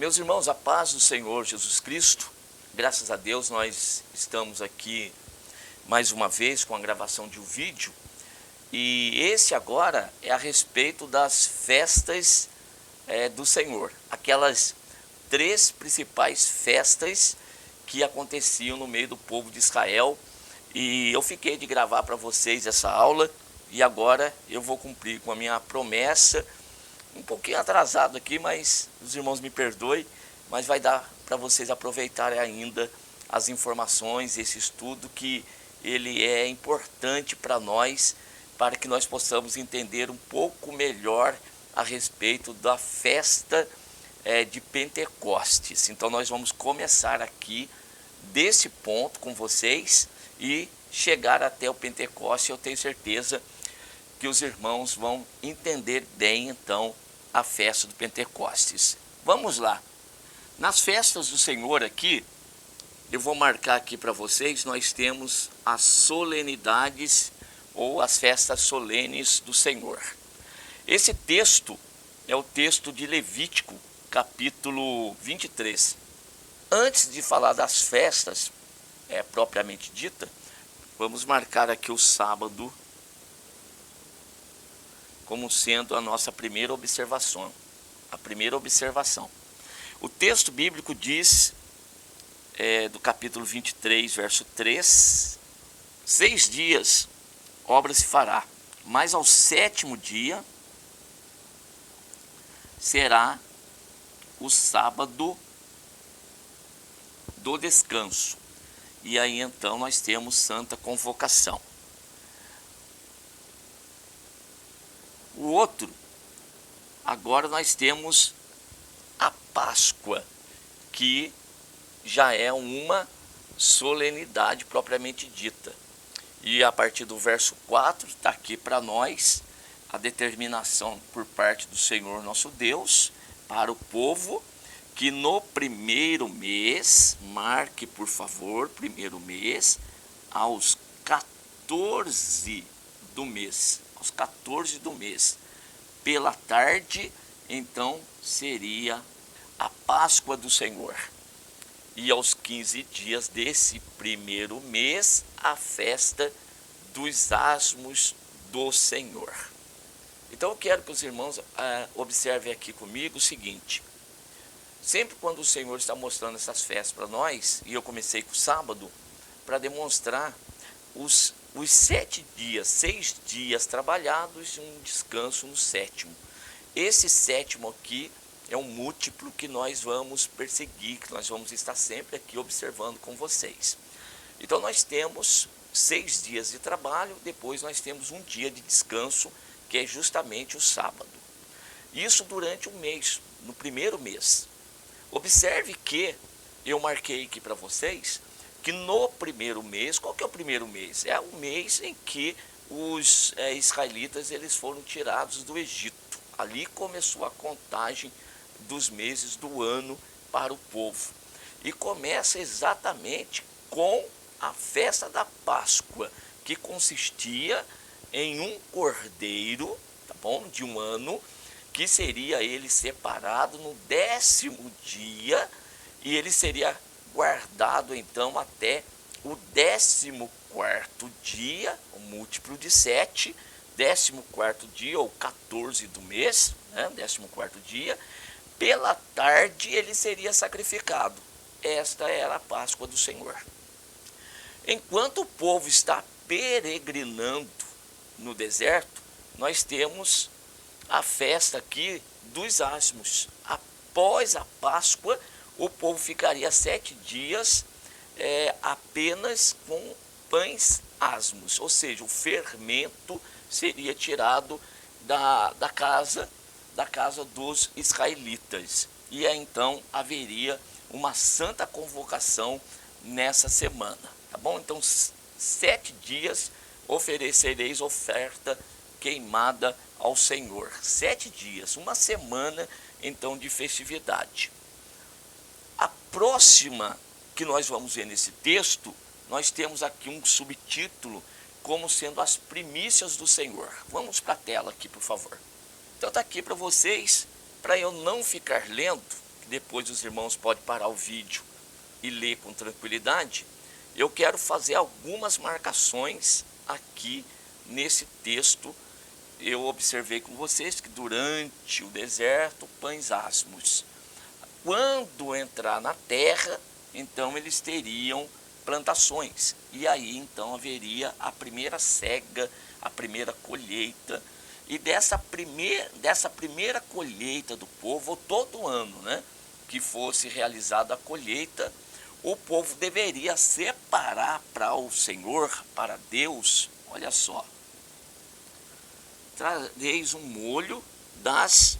Meus irmãos, a paz do Senhor Jesus Cristo, graças a Deus nós estamos aqui mais uma vez com a gravação de um vídeo. E esse agora é a respeito das festas do Senhor, aquelas 3 principais festas que aconteciam no meio do povo de Israel. E eu fiquei de gravar para vocês essa aula e agora eu vou cumprir com a minha promessa. Um pouquinho atrasado aqui, mas os irmãos me perdoem, mas vai dar para vocês aproveitarem ainda as informações, esse estudo que ele é importante para nós, para que nós possamos entender um pouco melhor a respeito da festa de Pentecostes. Então nós vamos começar aqui desse ponto com vocês e chegar até o Pentecostes. Eu tenho certeza que os irmãos vão entender bem então a festa do Pentecostes. Vamos lá. Nas festas do Senhor aqui, eu vou marcar aqui para vocês, nós temos as solenidades ou as festas solenes do Senhor. Esse texto é o texto de Levítico, capítulo 23. Antes de falar das festas propriamente dita, vamos marcar aqui o sábado como sendo a nossa primeira observação. O texto bíblico diz, do capítulo 23, verso 3, 6 dias obra se fará, mas ao 7º dia será o sábado do descanso. E aí então nós temos santa convocação. O outro, agora nós temos a Páscoa, que já é uma solenidade propriamente dita. E a partir do verso 4 está aqui para nós a determinação por parte do Senhor nosso Deus para o povo que no primeiro mês, marque por favor, primeiro mês, aos 14 do mês. Aos 14 do mês, pela tarde, então seria a Páscoa do Senhor. E aos 15 dias desse primeiro mês, a festa dos asmos do Senhor. Então eu quero que os irmãos observem aqui comigo o seguinte: sempre quando o Senhor está mostrando essas festas para nós, e eu comecei com o sábado, para demonstrar os 7 dias, 6 dias trabalhados e um descanso no 7º. Esse 7º aqui é um múltiplo que nós vamos perseguir, que nós vamos estar sempre aqui observando com vocês. Então nós temos 6 dias de trabalho, depois nós temos um dia de descanso, que é justamente o sábado. Isso durante um mês, no primeiro mês. Observe que eu marquei aqui para vocês que no primeiro mês, qual que é o primeiro mês? É o mês em que os israelitas eles foram tirados do Egito. Ali começou a contagem dos meses do ano para o povo. E começa exatamente com a festa da Páscoa, que consistia em um cordeiro, tá bom, de um ano, que seria ele separado no 10º dia, e ele seria guardado então até o 14º dia, o múltiplo de 7, 14º dia ou 14 do mês, 14º dia, pela tarde ele seria sacrificado. Esta era a Páscoa do Senhor. Enquanto o povo está peregrinando no deserto, nós temos a festa aqui dos asmos. Após a Páscoa, o povo ficaria 7 dias apenas com pães asmos, ou seja, o fermento seria tirado da casa dos israelitas. E aí, então haveria uma santa convocação nessa semana, tá bom? Então 7 dias oferecereis oferta queimada ao Senhor. 7 dias, uma semana então de festividade. A próxima que nós vamos ver nesse texto, nós temos aqui um subtítulo como sendo as primícias do Senhor. Vamos para a tela aqui, por favor. Então está aqui para vocês, para eu não ficar lendo, depois os irmãos podem parar o vídeo e ler com tranquilidade, eu quero fazer algumas marcações aqui nesse texto. Eu observei com vocês que durante o deserto, pães asmos. Quando entrar na terra, então eles teriam plantações. E aí então haveria a primeira cega, a primeira colheita. E dessa primeira colheita do povo, todo ano, né, que fosse realizada a colheita, o povo deveria separar para o Senhor, para Deus, olha só, trazeis um molho das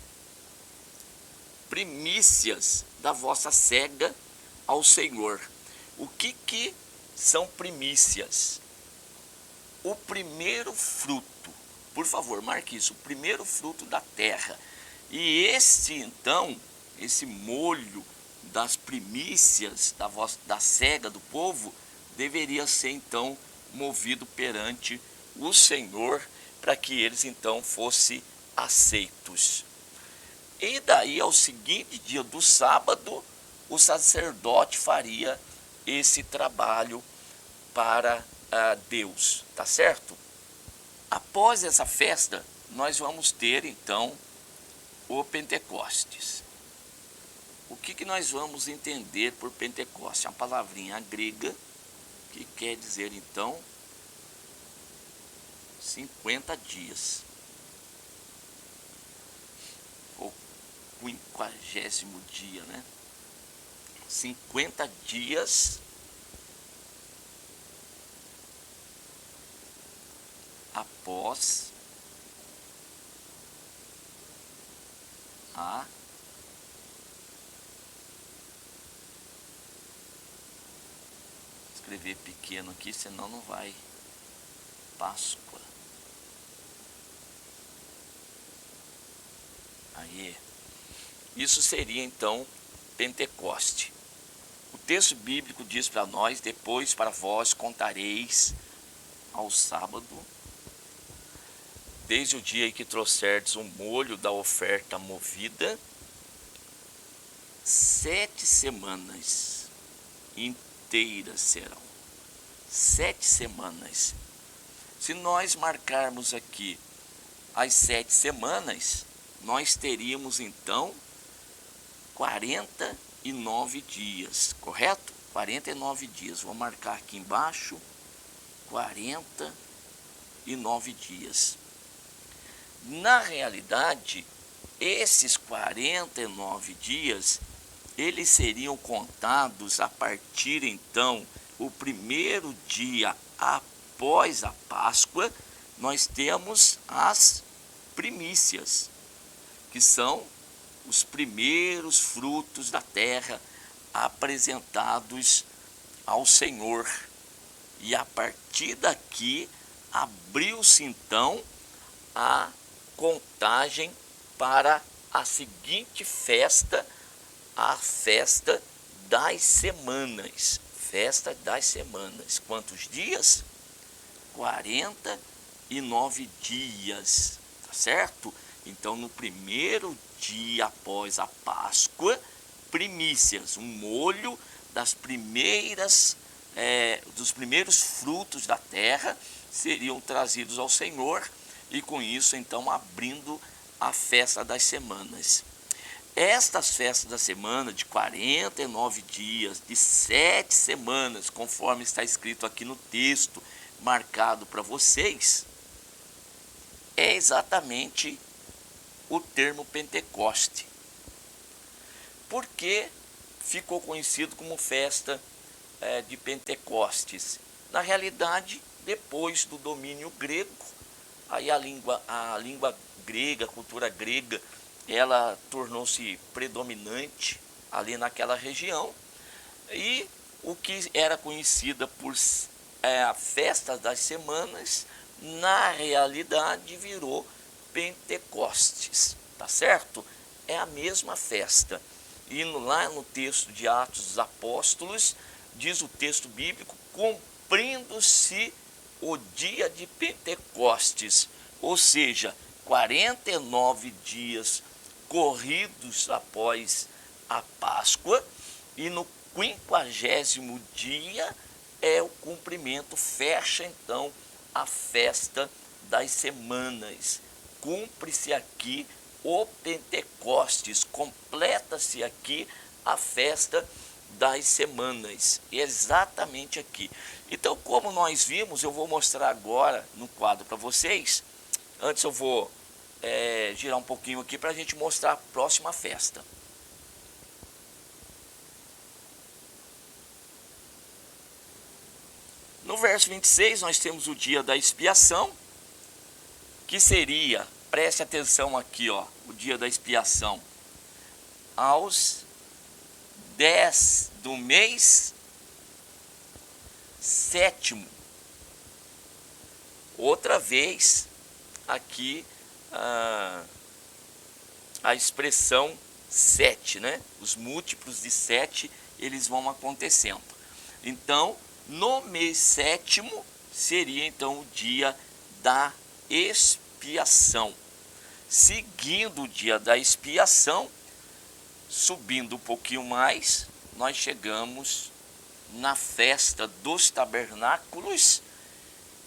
primícias da vossa cega ao Senhor. O que são primícias? O primeiro fruto, por favor, marque isso, o primeiro fruto da terra. E esse molho das primícias da cega do povo deveria ser então movido perante o Senhor, para que eles então fossem aceitos. E daí ao seguinte dia do sábado, o sacerdote faria esse trabalho para Deus, tá certo? Após essa festa, nós vamos ter então o Pentecostes. O que nós vamos entender por Pentecostes? É uma palavrinha grega que quer dizer então 50 dias. Ou 50º dia, né? 50 dias após a escrever pequeno aqui, senão não vai. Páscoa. Aí, isso seria então Pentecoste. O texto bíblico diz para nós: depois para vós contareis ao sábado, desde o dia em que trouxerdes o molho da oferta movida, 7 semanas inteiras serão. 7 semanas. Se nós marcarmos aqui as 7 semanas, nós teríamos então 49 dias, correto? 49 dias. Vou marcar aqui embaixo 49 dias. Na realidade, esses 49 dias, eles seriam contados a partir então o primeiro dia após a Páscoa. Nós temos as primícias, que são os primeiros frutos da terra apresentados ao Senhor. E a partir daqui abriu-se então a contagem para a seguinte festa, a festa das semanas. Festa das semanas. Quantos dias? 49 dias, tá certo? Então, no primeiro dia após a Páscoa, primícias, um molho das dos primeiros frutos da terra seriam trazidos ao Senhor, e com isso, então, abrindo a festa das semanas. Estas festas da semana, de 49 dias, de 7 semanas, conforme está escrito aqui no texto, marcado para vocês, é exatamente o termo Pentecoste. Por que ficou conhecido como festa de Pentecostes? Na realidade, depois do domínio grego, aí a língua grega, a cultura grega, ela tornou-se predominante ali naquela região, e o que era conhecida por a festa das semanas, na realidade virou Pentecostes, tá certo? É a mesma festa. E lá no texto de Atos dos Apóstolos, diz o texto bíblico: cumprindo-se o dia de Pentecostes, ou seja, 49 dias corridos após a Páscoa, e no 50º dia é o cumprimento, fecha então a festa das semanas. Cumpre-se aqui o Pentecostes, completa-se aqui a festa das semanas, exatamente aqui. Então, como nós vimos, eu vou mostrar agora no quadro para vocês. Antes eu vou girar um pouquinho aqui para a gente mostrar a próxima festa. No verso 26 nós temos o dia da expiação, que seria, preste atenção aqui, ó, o dia da expiação, aos 10 do mês sétimo. Outra vez aqui a expressão 7, né? Os múltiplos de 7 eles vão acontecendo. Então, no mês sétimo seria então o dia da expiação. Seguindo o dia da expiação, subindo um pouquinho mais, nós chegamos na festa dos tabernáculos,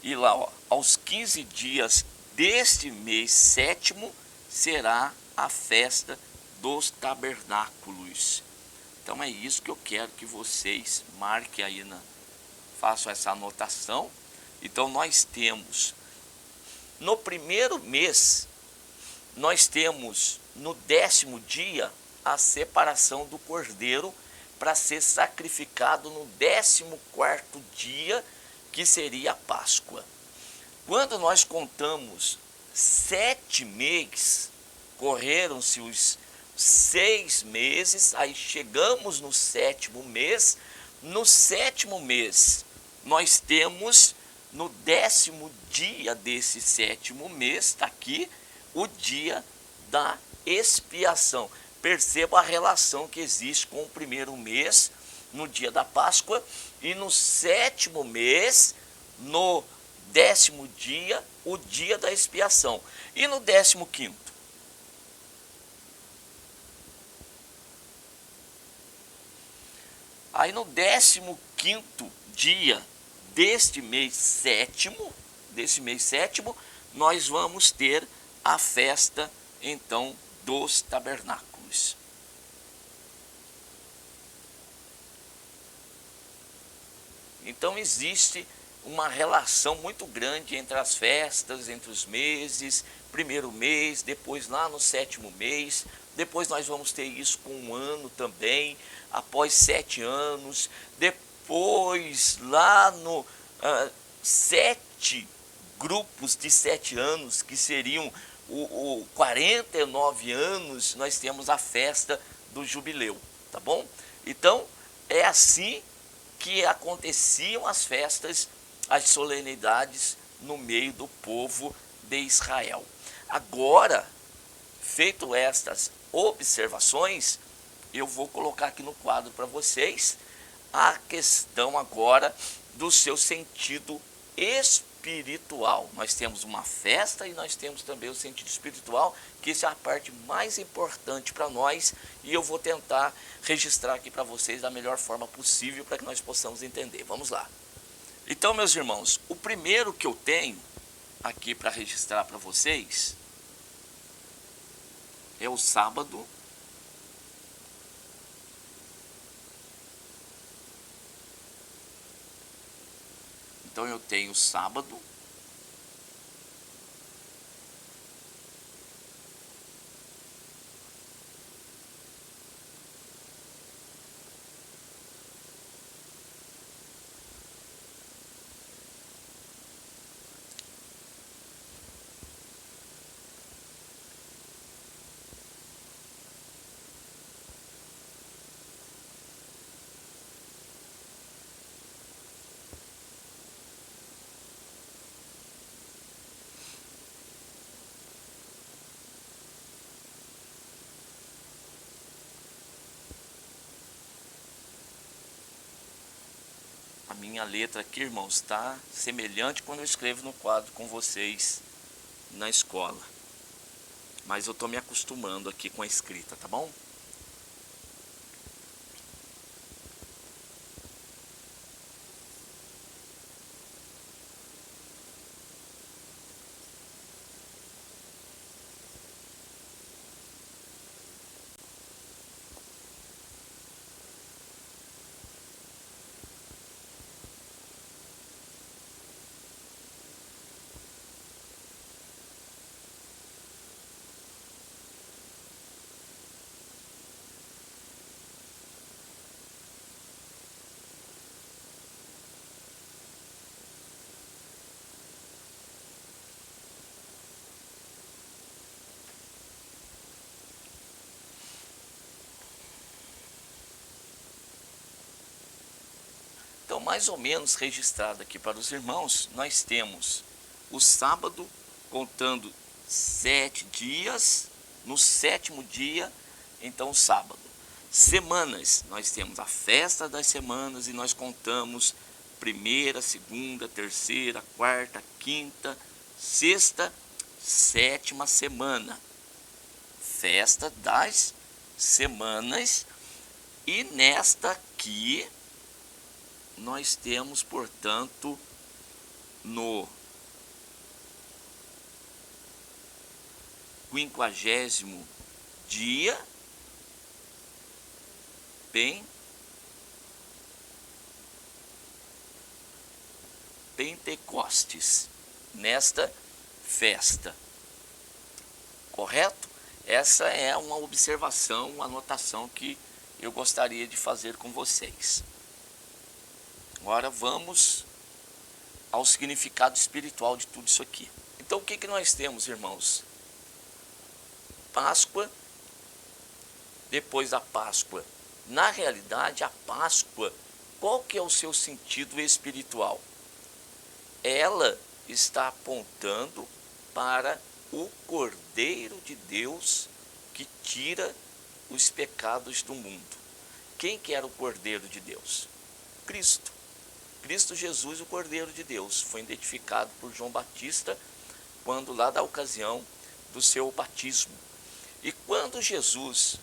e lá, ó, aos 15 dias deste mês sétimo será a festa dos tabernáculos. Então é isso que eu quero que vocês marquem aí, façam essa anotação. Então nós temos no primeiro mês, nós temos no 10º dia a separação do cordeiro para ser sacrificado no 14º dia, que seria a Páscoa. Quando nós contamos 7 meses, correram-se os 6 meses, aí chegamos no 7º mês. No 7º mês, nós temos no 10º dia desse 7º mês, está aqui, o dia da expiação. Perceba a relação que existe com o primeiro mês, no dia da Páscoa, e no 7º mês, no 10º dia, o dia da expiação. E no 15º? Aí no 15º dia deste mês sétimo, nós vamos ter a festa então dos tabernáculos. Então existe uma relação muito grande entre as festas, entre os meses, primeiro mês, depois lá no 7º mês, depois nós vamos ter isso com um ano também, após 7 anos, depois lá no 7 grupos de 7 anos, que seriam o 49 anos, nós temos a festa do jubileu, tá bom? Então é assim que aconteciam as festas, as solenidades no meio do povo de Israel. Agora, feito estas observações, eu vou colocar aqui no quadro para vocês a questão agora do seu sentido espiritual. Nós temos uma festa e nós temos também o sentido espiritual, que essa é a parte mais importante para nós, e eu vou tentar registrar aqui para vocês da melhor forma possível para que nós possamos entender. Vamos lá. Então, meus irmãos, o primeiro que eu tenho aqui para registrar para vocês é o sábado. Então eu tenho o sábado, a minha letra aqui, irmãos, está semelhante quando eu escrevo no quadro com vocês na escola. Mas eu estou me acostumando aqui com a escrita, tá bom? mais ou menos registrado aqui para os irmãos, nós temos o sábado contando 7 dias, no 7º dia, então o sábado. Semanas, nós temos a festa das semanas e nós contamos primeira, segunda, terceira, quarta, quinta, sexta, 7ª semana. Festa das semanas. E nesta aqui, nós temos, portanto, no 50º dia, Pentecostes, nesta festa. Correto? Essa é uma observação, uma anotação que eu gostaria de fazer com vocês. Agora vamos ao significado espiritual de tudo isso aqui. Então o que nós temos, irmãos? Páscoa, depois da Páscoa. Na realidade, a Páscoa, qual que é o seu sentido espiritual? Ela está apontando para o Cordeiro de Deus que tira os pecados do mundo. Quem que era o Cordeiro de Deus? Cristo. Cristo Jesus, o Cordeiro de Deus, foi identificado por João Batista quando lá da ocasião do seu batismo. E quando Jesus,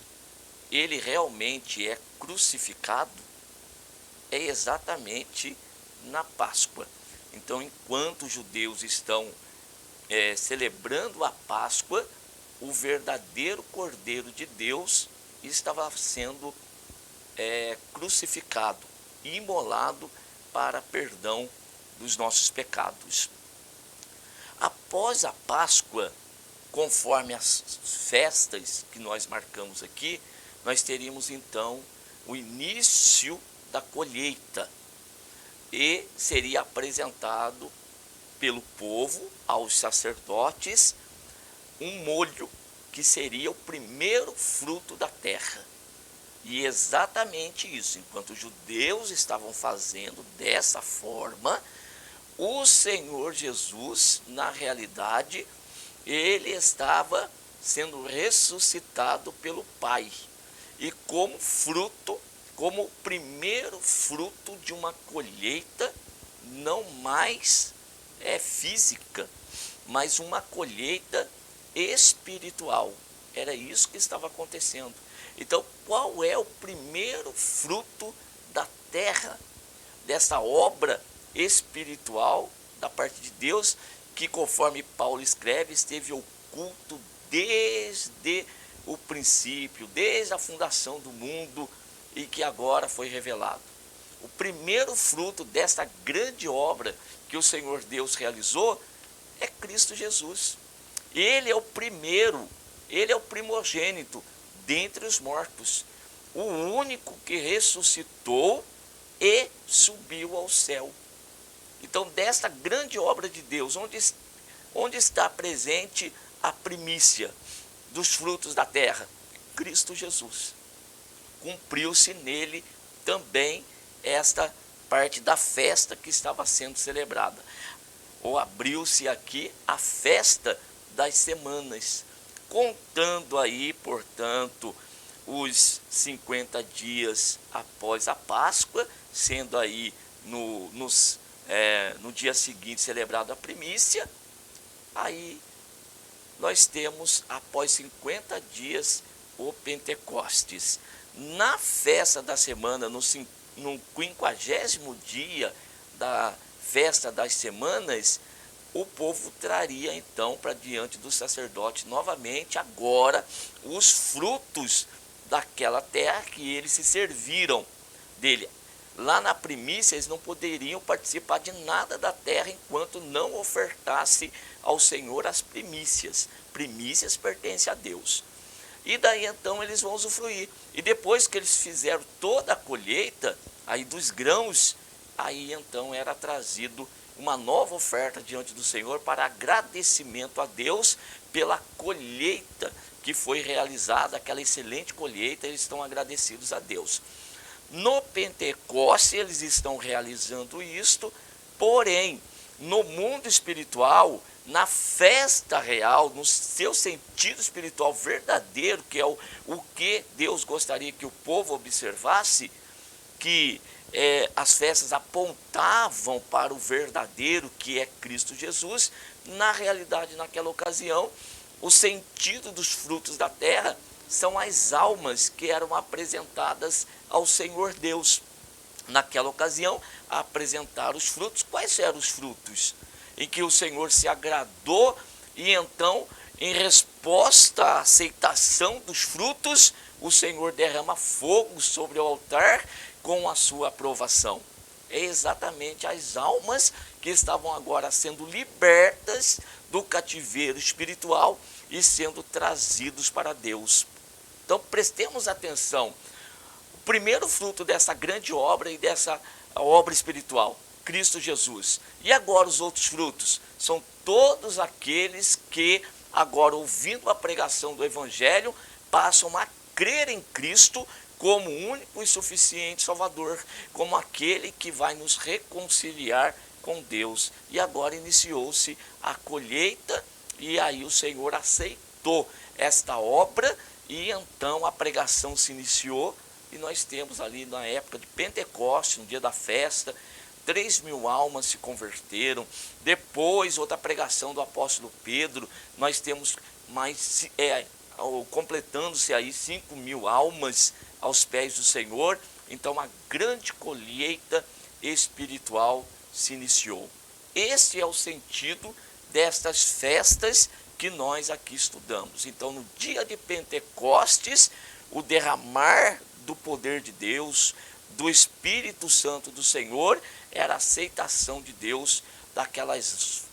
ele realmente é crucificado, é exatamente na Páscoa. Então, enquanto os judeus estão celebrando a Páscoa, o verdadeiro Cordeiro de Deus estava sendo crucificado, imolado para perdão dos nossos pecados. Após a Páscoa, conforme as festas que nós marcamos aqui, nós teríamos então o início da colheita e seria apresentado pelo povo aos sacerdotes um molho que seria o primeiro fruto da terra. E exatamente isso, enquanto os judeus estavam fazendo dessa forma, o Senhor Jesus, na realidade, ele estava sendo ressuscitado pelo Pai. E como fruto, como o primeiro fruto de uma colheita, não mais física, mas uma colheita espiritual. Era isso que estava acontecendo. Então, qual é o primeiro fruto da terra, dessa obra espiritual da parte de Deus, que conforme Paulo escreve, esteve oculto desde o princípio, desde a fundação do mundo, e que agora foi revelado? O primeiro fruto dessa grande obra que o Senhor Deus realizou é Cristo Jesus. Ele é o primeiro, ele é o primogênito dentre os mortos, o único que ressuscitou e subiu ao céu. Então, desta grande obra de Deus, onde está presente a primícia dos frutos da terra? Cristo Jesus. Cumpriu-se nele também esta parte da festa que estava sendo celebrada. Ou abriu-se aqui a festa das semanas, contando aí, portanto, os 50 dias após a Páscoa, sendo aí no dia seguinte celebrado a primícia. Aí nós temos, após 50 dias, o Pentecostes. Na festa da semana, no 50º dia da festa das semanas, o povo traria então para diante do sacerdote novamente agora os frutos daquela terra que eles se serviram dele. Lá na primícia eles não poderiam participar de nada da terra enquanto não ofertasse ao Senhor as primícias. Primícias pertencem a Deus. E daí então eles vão usufruir. E depois que eles fizeram toda a colheita aí dos grãos, aí então era trazido uma nova oferta diante do Senhor para agradecimento a Deus pela colheita que foi realizada, aquela excelente colheita. Eles estão agradecidos a Deus. No Pentecoste eles estão realizando isto, porém, no mundo espiritual, na festa real, no seu sentido espiritual verdadeiro, que é o que Deus gostaria que o povo observasse, que as festas apontavam para o verdadeiro, que é Cristo Jesus. Na realidade, naquela ocasião, o sentido dos frutos da terra são as almas que eram apresentadas ao Senhor Deus. Naquela ocasião, a apresentar os frutos. Quais eram os frutos? Em que o Senhor se agradou e então, em resposta à aceitação dos frutos, o Senhor derrama fogo sobre o altar com a sua aprovação. É exatamente as almas que estavam agora sendo libertas do cativeiro espiritual e sendo trazidos para Deus. Então prestemos atenção. O primeiro fruto dessa grande obra e dessa obra espiritual, Cristo Jesus. E agora os outros frutos são todos aqueles que agora, ouvindo a pregação do Evangelho, passam a crer em Cristo como único e suficiente Salvador, como aquele que vai nos reconciliar com Deus. E agora iniciou-se a colheita e aí o Senhor aceitou esta obra e então a pregação se iniciou e nós temos ali na época de Pentecoste, no dia da festa, 3.000 almas se converteram. Depois, outra pregação do apóstolo Pedro, nós temos mais, completando-se aí 5.000 almas aos pés do Senhor. Então a grande colheita espiritual se iniciou. Esse é o sentido destas festas que nós aqui estudamos. Então no dia de Pentecostes, o derramar do poder de Deus, do Espírito Santo do Senhor, era a aceitação de Deus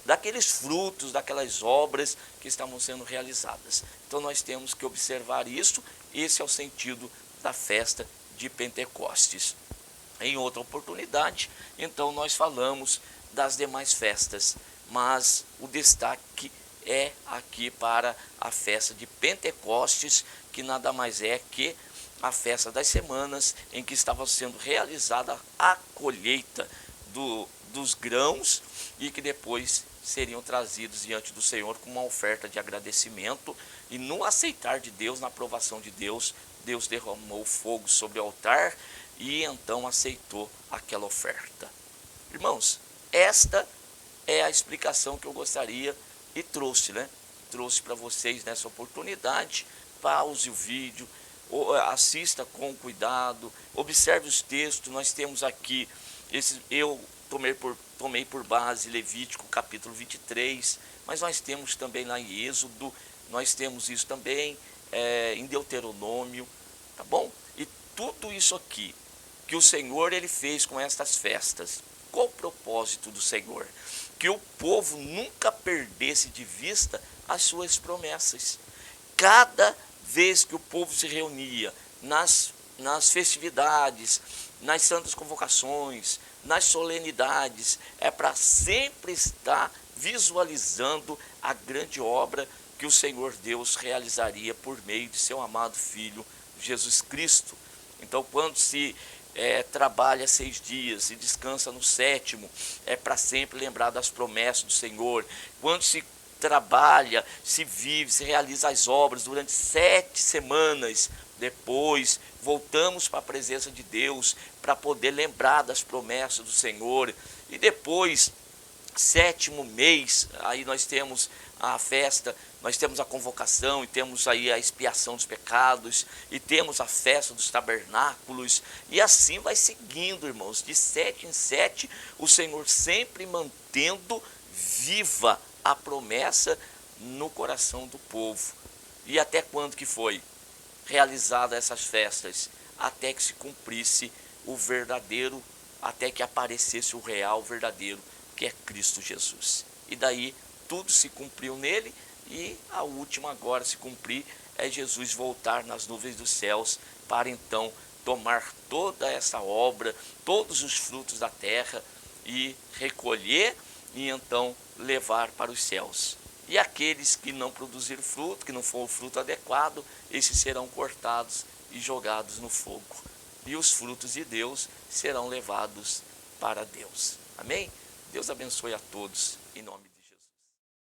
daqueles frutos, daquelas obras que estavam sendo realizadas. Então nós temos que observar isso. Esse é o sentido da festa de Pentecostes. Em outra oportunidade, então nós falamos das demais festas, mas o destaque é aqui para a festa de Pentecostes, que nada mais é que a festa das semanas, em que estava sendo realizada a colheita dos grãos e que depois seriam trazidos diante do Senhor com uma oferta de agradecimento. E no aceitar de Deus, na aprovação de Deus, Deus derramou fogo sobre o altar e então aceitou aquela oferta. Irmãos, esta é a explicação que eu gostaria e trouxe para vocês nessa oportunidade. Pause o vídeo, assista com cuidado, observe os textos. Nós temos aqui, eu tomei por base Levítico capítulo 23, mas nós temos também lá em Êxodo, nós temos isso também em Deuteronômio, tá bom? E tudo isso aqui que o Senhor ele fez com estas festas, qual o propósito do Senhor? Que o povo nunca perdesse de vista as suas promessas. Cada vez que o povo se reunia nas festividades, nas santas convocações, nas solenidades, é para sempre estar visualizando a grande obra que o Senhor Deus realizaria por meio de seu amado Filho Jesus Cristo. Então, quando se trabalha 6 dias e descansa no 7º, é para sempre lembrar das promessas do Senhor. Quando se trabalha, se vive, se realiza as obras durante 7 semanas, depois voltamos para a presença de Deus para poder lembrar das promessas do Senhor. E depois, 7º mês, aí nós temos a festa, nós temos a convocação e temos aí a expiação dos pecados e temos a festa dos tabernáculos, e assim vai seguindo, irmãos, de 7 em 7, o Senhor sempre mantendo viva a promessa no coração do povo. E até quando que foi realizada essas festas? Até que se cumprisse o verdadeiro, até que aparecesse o real verdadeiro, que é Cristo Jesus. E daí tudo se cumpriu nele, e a última agora se cumprir é Jesus voltar nas nuvens dos céus para então tomar toda essa obra, todos os frutos da terra e recolher e então levar para os céus. E aqueles que não produzirem fruto, que não for o fruto adequado, esses serão cortados e jogados no fogo. e os frutos de Deus serão levados para Deus. Amém? Deus abençoe a todos, em nome de